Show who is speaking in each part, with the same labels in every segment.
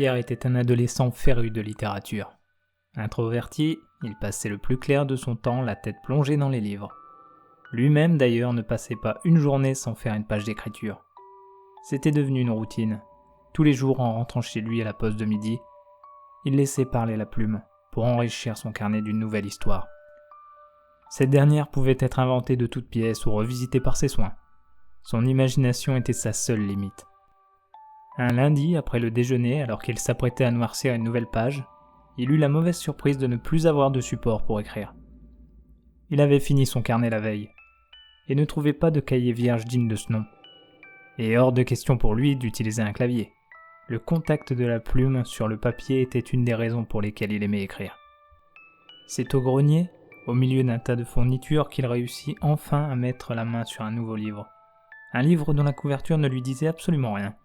Speaker 1: Pierre était un adolescent féru de littérature. Introverti, il passait le plus clair de son temps la tête plongée dans les livres. Lui-même d'ailleurs ne passait pas une journée sans faire une page d'écriture. C'était devenu une routine. Tous les jours en rentrant chez lui à la pause de midi, il laissait parler la plume pour enrichir son carnet d'une nouvelle histoire. Cette dernière pouvait être inventée de toutes pièces ou revisitée par ses soins. Son imagination était sa seule limite. Un lundi, après le déjeuner, alors qu'il s'apprêtait à noircir une nouvelle page, il eut la mauvaise surprise de ne plus avoir de support pour écrire. Il avait fini son carnet la veille, et ne trouvait pas de cahier vierge digne de ce nom. Et hors de question pour lui d'utiliser un clavier. Le contact de la plume sur le papier était une des raisons pour lesquelles il aimait écrire. C'est au grenier, au milieu d'un tas de fournitures, qu'il réussit enfin à mettre la main sur un nouveau livre. Un livre dont la couverture ne lui disait absolument rien.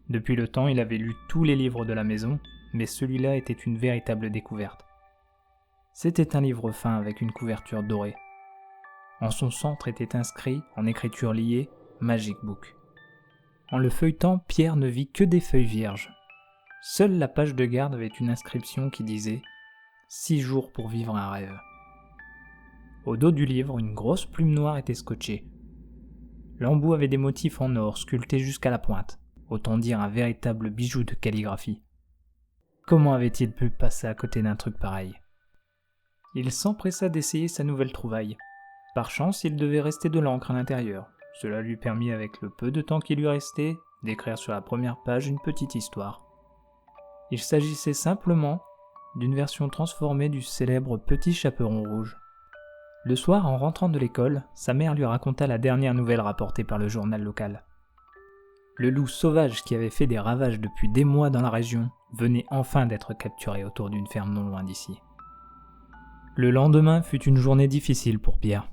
Speaker 1: Depuis le temps, il avait lu tous les livres de la maison, mais celui-là était une véritable découverte. C'était un livre fin avec une couverture dorée. En son centre était inscrit, en écriture liée, « Magic Book ». En le feuilletant, Pierre ne vit que des feuilles vierges. Seule la page de garde avait une inscription qui disait « 6 jours pour vivre un rêve ». Au dos du livre, une grosse plume noire était scotchée. L'embout avait des motifs en or sculptés jusqu'à la pointe, autant dire un véritable bijou de calligraphie. Comment avait-il pu passer à côté d'un truc pareil ? Il s'empressa d'essayer sa nouvelle trouvaille. Par chance, il devait rester de l'encre à l'intérieur. Cela lui permit, avec le peu de temps qui lui restait, d'écrire sur la première page une petite histoire. Il s'agissait simplement d'une version transformée du célèbre Petit Chaperon Rouge. Le soir, en rentrant de l'école, sa mère lui raconta la dernière nouvelle rapportée par le journal local. Le loup sauvage qui avait fait des ravages depuis des mois dans la région venait enfin d'être capturé autour d'une ferme non loin d'ici. Le lendemain fut une journée difficile pour Pierre.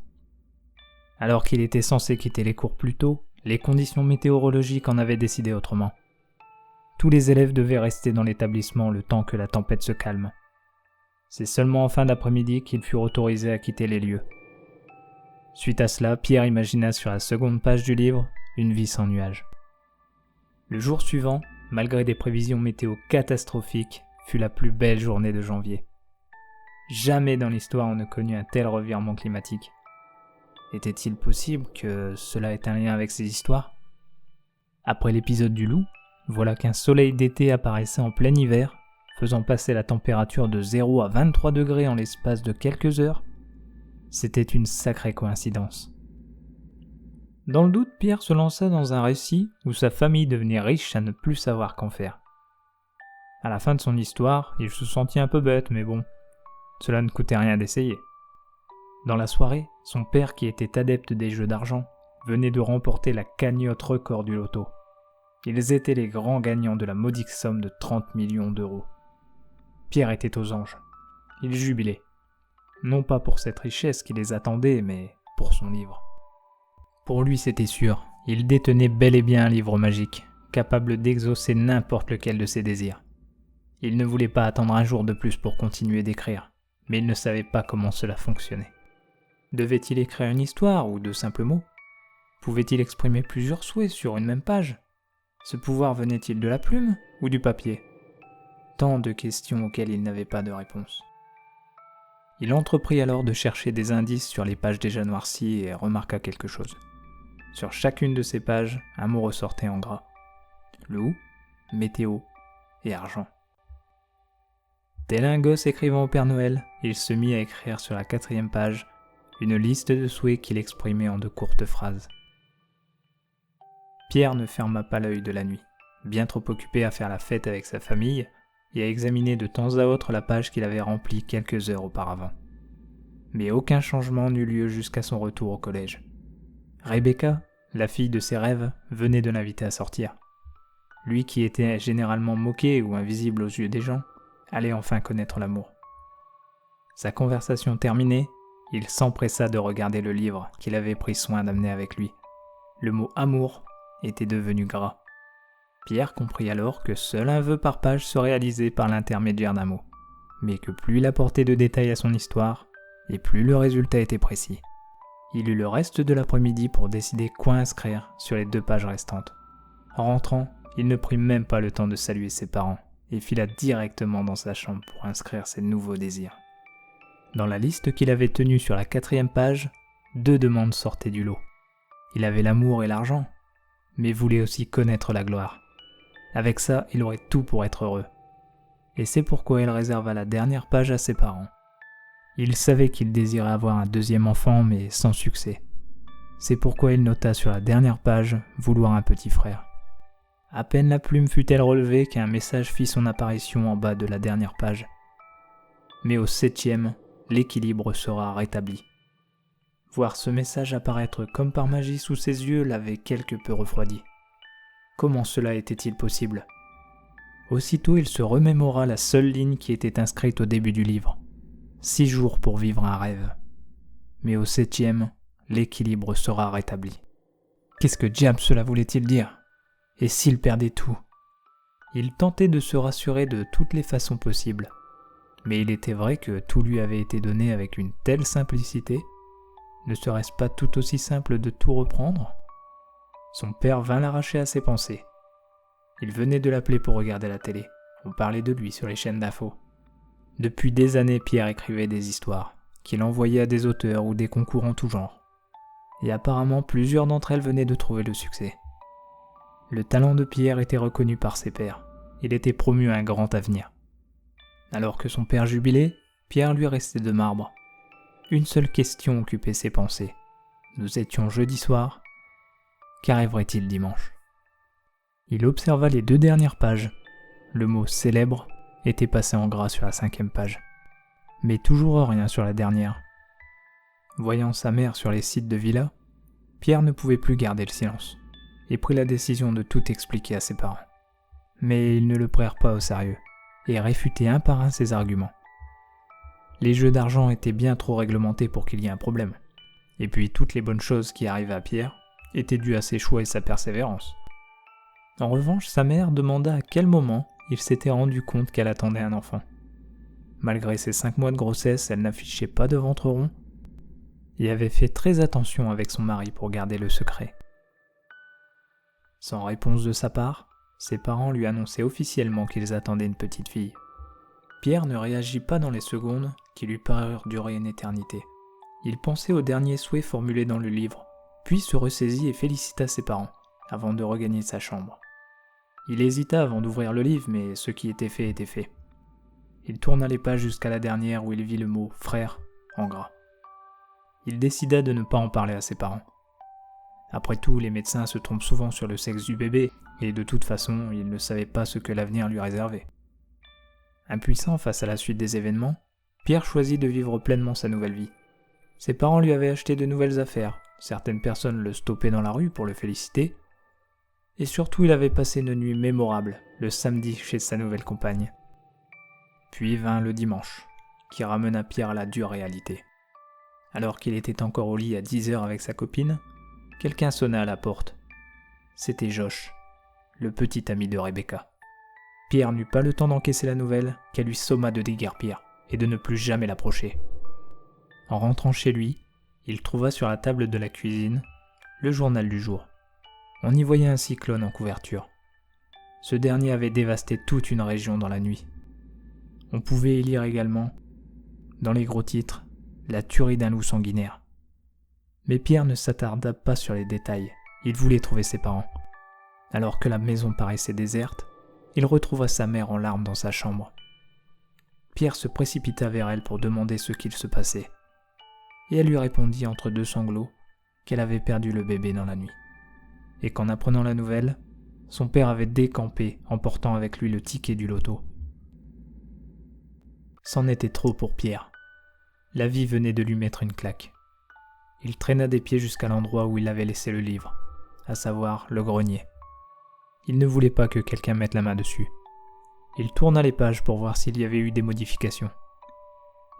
Speaker 1: Alors qu'il était censé quitter les cours plus tôt, les conditions météorologiques en avaient décidé autrement. Tous les élèves devaient rester dans l'établissement le temps que la tempête se calme. C'est seulement en fin d'après-midi qu'ils furent autorisés à quitter les lieux. Suite à cela, Pierre imagina sur la seconde page du livre une vie sans nuages. Le jour suivant, malgré des prévisions météo catastrophiques, fut la plus belle journée de janvier. Jamais dans l'histoire on ne connut un tel revirement climatique. Était-il possible que cela ait un lien avec ces histoires ? Après l'épisode du loup, voilà qu'un soleil d'été apparaissait en plein hiver, faisant passer la température de 0 à 23 degrés en l'espace de quelques heures. C'était une sacrée coïncidence. Dans le doute, Pierre se lança dans un récit où sa famille devenait riche à ne plus savoir qu'en faire. À la fin de son histoire, il se sentit un peu bête, mais bon, cela ne coûtait rien d'essayer. Dans la soirée, son père, qui était adepte des jeux d'argent, venait de remporter la cagnotte record du loto. Ils étaient les grands gagnants de la modique somme de 30 millions d'euros. Pierre était aux anges. Il jubilait. Non pas pour cette richesse qui les attendait, mais pour son livre. Pour lui, c'était sûr, il détenait bel et bien un livre magique, capable d'exaucer n'importe lequel de ses désirs. Il ne voulait pas attendre un jour de plus pour continuer d'écrire, mais il ne savait pas comment cela fonctionnait. Devait-il écrire une histoire ou de simples mots ? Pouvait-il exprimer plusieurs souhaits sur une même page ? Ce pouvoir venait-il de la plume ou du papier ? Tant de questions auxquelles il n'avait pas de réponse. Il entreprit alors de chercher des indices sur les pages déjà noircies et remarqua quelque chose. Sur chacune de ces pages, un mot ressortait en gras. Loup, météo et argent. Tel un gosse écrivant au Père Noël, il se mit à écrire sur la 4e page une liste de souhaits qu'il exprimait en de courtes phrases. Pierre ne ferma pas l'œil de la nuit, bien trop occupé à faire la fête avec sa famille et à examiner de temps à autre la page qu'il avait remplie quelques heures auparavant. Mais aucun changement n'eut lieu jusqu'à son retour au collège. Rebecca, la fille de ses rêves, venait de l'inviter à sortir. Lui qui était généralement moqué ou invisible aux yeux des gens, allait enfin connaître l'amour. Sa conversation terminée, il s'empressa de regarder le livre qu'il avait pris soin d'amener avec lui. Le mot « amour » était devenu gras. Pierre comprit alors que seul un vœu par page se réalisait par l'intermédiaire d'un mot, mais que plus il apportait de détails à son histoire, et plus le résultat était précis. Il eut le reste de l'après-midi pour décider quoi inscrire sur les 2 pages restantes. En rentrant, il ne prit même pas le temps de saluer ses parents et fila directement dans sa chambre pour inscrire ses nouveaux désirs. Dans la liste qu'il avait tenue sur la 4e page, 2 demandes sortaient du lot. Il avait l'amour et l'argent, mais voulait aussi connaître la gloire. Avec ça, il aurait tout pour être heureux. Et c'est pourquoi il réserva la dernière page à ses parents. Il savait qu'il désirait avoir un 2e enfant, mais sans succès. C'est pourquoi il nota sur la dernière page vouloir un petit frère. À peine la plume fut-elle relevée qu'un message fit son apparition en bas de la dernière page. Mais au 7e, l'équilibre sera rétabli. Voir ce message apparaître comme par magie sous ses yeux l'avait quelque peu refroidi. Comment cela était-il possible ? Aussitôt il se remémora la seule ligne qui était inscrite au début du livre. 6 jours pour vivre un rêve. Mais au 7e, l'équilibre sera rétabli. Qu'est-ce que diable cela voulait-il dire ? Et s'il perdait tout ? Il tentait de se rassurer de toutes les façons possibles. Mais il était vrai que tout lui avait été donné avec une telle simplicité. Ne serait-ce pas tout aussi simple de tout reprendre ? Son père vint l'arracher à ses pensées. Il venait de l'appeler pour regarder la télé. On parlait de lui sur les chaînes d'infos. Depuis des années, Pierre écrivait des histoires, qu'il envoyait à des auteurs ou des concours en tout genre. Et apparemment, plusieurs d'entre elles venaient de trouver le succès. Le talent de Pierre était reconnu par ses pairs. Il était promu à un grand avenir. Alors que son père jubilait, Pierre lui restait de marbre. Une seule question occupait ses pensées. Nous étions jeudi soir. Qu'arriverait-il dimanche ? Il observa les 2 dernières pages. Le mot « célèbre » était passé en gras sur la 5e page. Mais toujours rien sur la dernière. Voyant sa mère sur les sites de villa, Pierre ne pouvait plus garder le silence et prit la décision de tout expliquer à ses parents. Mais ils ne le prirent pas au sérieux et réfutaient un par un ses arguments. Les jeux d'argent étaient bien trop réglementés pour qu'il y ait un problème. Et puis toutes les bonnes choses qui arrivaient à Pierre étaient dues à ses choix et sa persévérance. En revanche, sa mère demanda à quel moment il s'était rendu compte qu'elle attendait un enfant. Malgré ses 5 mois de grossesse, elle n'affichait pas de ventre rond et avait fait très attention avec son mari pour garder le secret. Sans réponse de sa part, ses parents lui annonçaient officiellement qu'ils attendaient une petite fille. Pierre ne réagit pas dans les secondes qui lui parurent durer une éternité. Il pensait au dernier souhait formulé dans le livre, puis se ressaisit et félicita ses parents, avant de regagner sa chambre. Il hésita avant d'ouvrir le livre, mais ce qui était fait était fait. Il tourna les pages jusqu'à la dernière où il vit le mot « frère » en gras. Il décida de ne pas en parler à ses parents. Après tout, les médecins se trompent souvent sur le sexe du bébé, et de toute façon, il ne savait pas ce que l'avenir lui réservait. Impuissant face à la suite des événements, Pierre choisit de vivre pleinement sa nouvelle vie. Ses parents lui avaient acheté de nouvelles affaires, certaines personnes le stoppaient dans la rue pour le féliciter, et surtout il avait passé une nuit mémorable le samedi chez sa nouvelle compagne. Puis vint le dimanche, qui ramena Pierre à la dure réalité. Alors qu'il était encore au lit à 10h avec sa copine, quelqu'un sonna à la porte. C'était Josh, le petit ami de Rebecca. Pierre n'eut pas le temps d'encaisser la nouvelle qu'elle lui somma de déguerpir et de ne plus jamais l'approcher. En rentrant chez lui, il trouva sur la table de la cuisine le journal du jour. On y voyait un cyclone en couverture. Ce dernier avait dévasté toute une région dans la nuit. On pouvait y lire également, dans les gros titres, la tuerie d'un loup sanguinaire. Mais Pierre ne s'attarda pas sur les détails, il voulait trouver ses parents. Alors que la maison paraissait déserte, il retrouva sa mère en larmes dans sa chambre. Pierre se précipita vers elle pour demander ce qu'il se passait. Et elle lui répondit entre 2 sanglots qu'elle avait perdu le bébé dans la nuit. Et qu'en apprenant la nouvelle, son père avait décampé, emportant avec lui le ticket du loto. C'en était trop pour Pierre. La vie venait de lui mettre une claque. Il traîna des pieds jusqu'à l'endroit où il avait laissé le livre, à savoir le grenier. Il ne voulait pas que quelqu'un mette la main dessus. Il tourna les pages pour voir s'il y avait eu des modifications.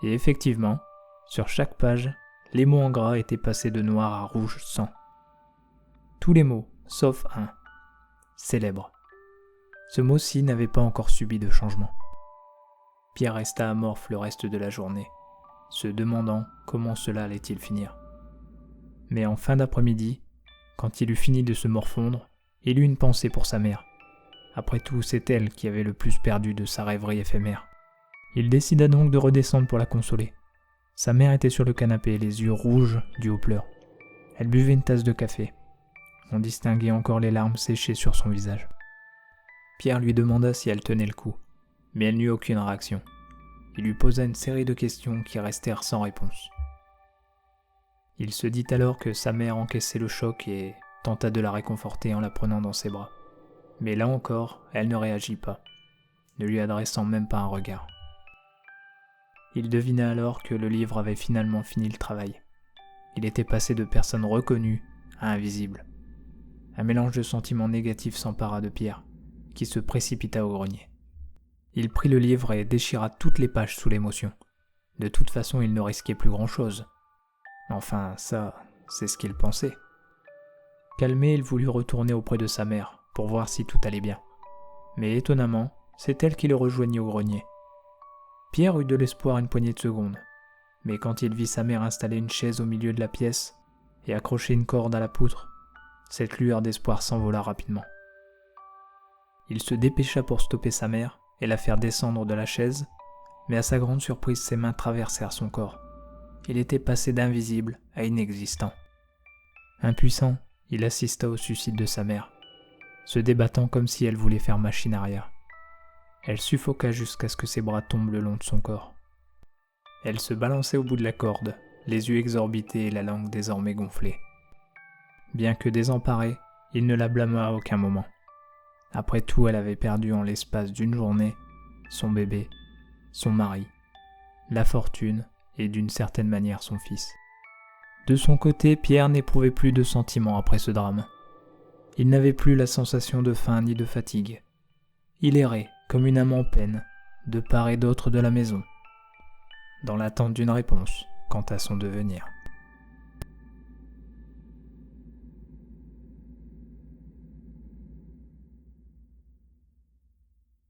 Speaker 1: Et effectivement, sur chaque page, les mots en gras étaient passés de noir à rouge sang. Tous les mots, sauf un. Célèbre. Ce mot-ci n'avait pas encore subi de changement. Pierre resta amorphe le reste de la journée, se demandant comment cela allait-il finir. Mais en fin d'après-midi, quand il eut fini de se morfondre, il eut une pensée pour sa mère. Après tout, c'est elle qui avait le plus perdu de sa rêverie éphémère. Il décida donc de redescendre pour la consoler. Sa mère était sur le canapé, les yeux rouges dus aux pleurs. Elle buvait une tasse de café. On distinguait encore les larmes séchées sur son visage. Pierre lui demanda si elle tenait le coup, mais elle n'eut aucune réaction. Il lui posa une série de questions qui restèrent sans réponse. Il se dit alors que sa mère encaissait le choc et tenta de la réconforter en la prenant dans ses bras. Mais là encore, elle ne réagit pas, ne lui adressant même pas un regard. Il devina alors que le livre avait finalement fini le travail. Il était passé de personne reconnue à invisible. Un mélange de sentiments négatifs s'empara de Pierre, qui se précipita au grenier. Il prit le livre et déchira toutes les pages sous l'émotion. De toute façon, il ne risquait plus grand-chose. Enfin, ça, c'est ce qu'il pensait. Calmé, il voulut retourner auprès de sa mère, pour voir si tout allait bien. Mais étonnamment, c'est elle qui le rejoignit au grenier. Pierre eut de l'espoir une poignée de secondes, mais quand il vit sa mère installer une chaise au milieu de la pièce et accrocher une corde à la poutre, cette lueur d'espoir s'envola rapidement. Il se dépêcha pour stopper sa mère et la faire descendre de la chaise, mais à sa grande surprise, ses mains traversèrent son corps. Il était passé d'invisible à inexistant. Impuissant, il assista au suicide de sa mère, se débattant comme si elle voulait faire machine arrière. Elle suffoqua jusqu'à ce que ses bras tombent le long de son corps. Elle se balançait au bout de la corde, les yeux exorbités et la langue désormais gonflée. Bien que désemparé, il ne la blâma à aucun moment. Après tout, elle avait perdu en l'espace d'une journée son bébé, son mari, la fortune et d'une certaine manière son fils. De son côté, Pierre n'éprouvait plus de sentiments après ce drame. Il n'avait plus la sensation de faim ni de fatigue. Il errait, comme une âme en peine, de part et d'autre de la maison, dans l'attente d'une réponse quant à son devenir.